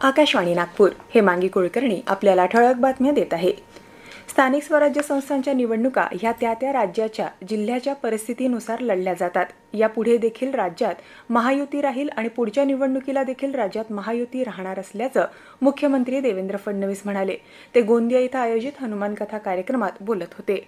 आकाशवाणी नागपूर हेमांगी कुलकर्णी आपल्याला ठळक बातम्या देत आहे। स्थानिक स्वराज्य संस्थांच्या निवडणुका ह्या त्या राज्याच्या जिल्ह्याच्या परिस्थितीनुसार लढल्या जातात। यापुढे देखील राज्यात महायुती राहील आणि पुढच्या निवडणुकीला देखील राज्यात महायुती राहणार असल्याचं मुख्यमंत्री देवेंद्र फडणवीस म्हणाले। ते गोंदिया इथं आयोजित हनुमान कथा कार्यक्रमात बोलत होते।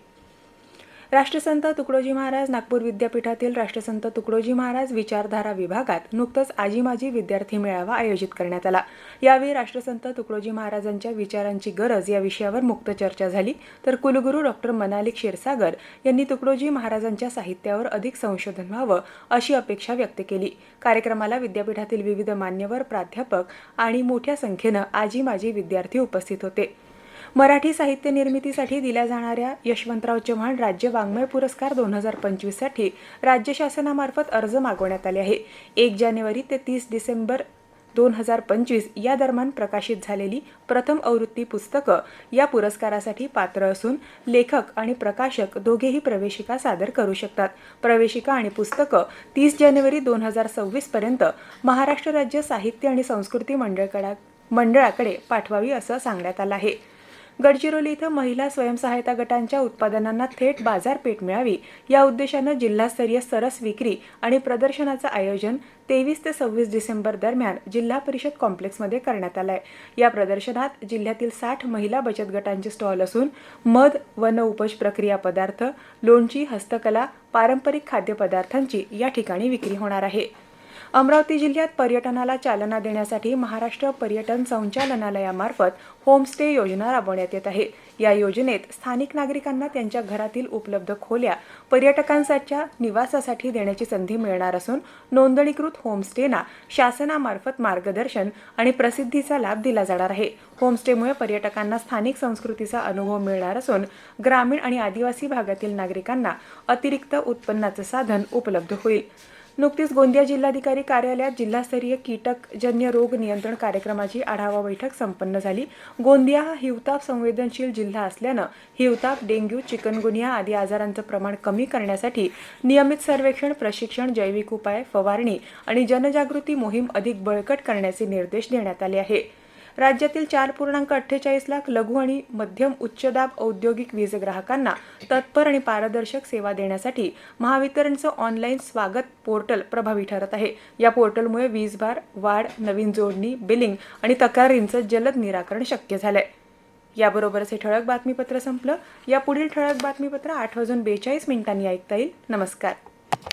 राष्ट्रसंत तुकडोजी महाराज नागपूर विद्यापीठातील राष्ट्रसंत तुकडोजी महाराज विचारधारा विभागात नुकतंच आजी माजी विद्यार्थी मेळावा आयोजित करण्यात आला। यावेळी राष्ट्रसंत तुकडोजी महाराजांच्या विचारांची गरज या विषयावर मुक्त चर्चा झाली। तर कुलगुरू डॉ. मनाली क्षीरसागर यांनी तुकडोजी महाराजांच्या साहित्यावर अधिक संशोधन व्हावं अशी अपेक्षा व्यक्त केली। कार्यक्रमाला विद्यापीठातील विविध मान्यवर प्राध्यापक आणि मोठ्या संख्येनं आजी माजी विद्यार्थी उपस्थित होते। मराठी साहित्य निर्मितीसाठी दिल्या जाणाऱ्या यशवंतराव चव्हाण राज्य वाङ्मय पुरस्कार 2025 साठी राज्य शासनामार्फत अर्ज मागवण्यात आले आहे। 1 जानेवारी ते 30 डिसेंबर 2025 या दरम्यान प्रकाशित झालेली प्रथम आवृत्ती पुस्तकं या पुरस्कारासाठी पात्र असून लेखक आणि प्रकाशक दोघेही प्रवेशिका सादर करू शकतात। प्रवेशिका आणि पुस्तकं 30 जानेवारी 2026 पर्यंत महाराष्ट्र राज्य साहित्य आणि संस्कृती मंडळाकडे पाठवावी असं सांगण्यात आलं आहे। गडचिरोली इथं महिला स्वयंसहायता गटांच्या उत्पादनांना थेट बाजारपेठ मिळावी या उद्देशानं जिल्हास्तरीय सरस विक्री आणि प्रदर्शनाचं आयोजन 23 ते 26 डिसेंबर दरम्यान जिल्हा परिषद कॉम्प्लेक्समध्ये करण्यात आलं आहे। या प्रदर्शनात जिल्ह्यातील 60 महिला बचत गटांचे स्टॉल असून मध, वन उपज प्रक्रिया पदार्थ, लोणची, हस्तकला, पारंपरिक खाद्यपदार्थांची या ठिकाणी विक्री होणार आहे। अमरावती जिल्ह्यात पर्यटनाला चालना देण्यासाठी महाराष्ट्र पर्यटन संचालनालयामार्फत होमस्टे योजना राबवण्यात येत आहे। या योजनेत स्थानिक नागरिकांना त्यांच्या घरातील उपलब्ध खोल्या पर्यटकांच्या निवासासाठी देण्याची संधी मिळणार असून नोंदणीकृत होमस्टेना शासनामार्फत मार्गदर्शन आणि प्रसिद्धीचा लाभ दिला जाणार आहे। होमस्टेमुळे पर्यटकांना स्थानिक संस्कृतीचा अनुभव मिळणार असून ग्रामीण आणि आदिवासी भागातील नागरिकांना अतिरिक्त उत्पन्नाचे साधन उपलब्ध होईल। नुकतीच गोंदिया जिल्हाधिकारी कार्यालयात जिल्हास्तरीय कीटकजन्य रोग नियंत्रण कार्यक्रमाची आढावा बैठक संपन्न झाली। गोंदिया हा हिवताप संवेदनशील जिल्हा असल्यानं हिवताप, डेंग्यू, चिकनगुनिया आदी आजारांचं प्रमाण कमी करण्यासाठी नियमित सर्वेक्षण, प्रशिक्षण, जैविक उपाय, फवारणी आणि जनजागृती मोहीम अधिक बळकट करण्याचे निर्देश देण्यात आले आहे। राज्यातील 4.48 लाख लघु आणि मध्यम उच्चदाब औद्योगिक वीज ग्राहकांना तत्पर आणि पारदर्शक सेवा देण्यासाठी महावितरणचं ऑनलाईन स्वागत पोर्टल प्रभावी ठरत आहे। या पोर्टलमुळे वीज भार वाढ, नवीन जोडणी, बिलिंग आणि तक्रारींचं जलद निराकरण शक्य झालंय। याबरोबरच हे ठळक बातमीपत्र संपलं। यापुढील ठळक बातमीपत्र 8:42 ऐकता येईल। नमस्कार।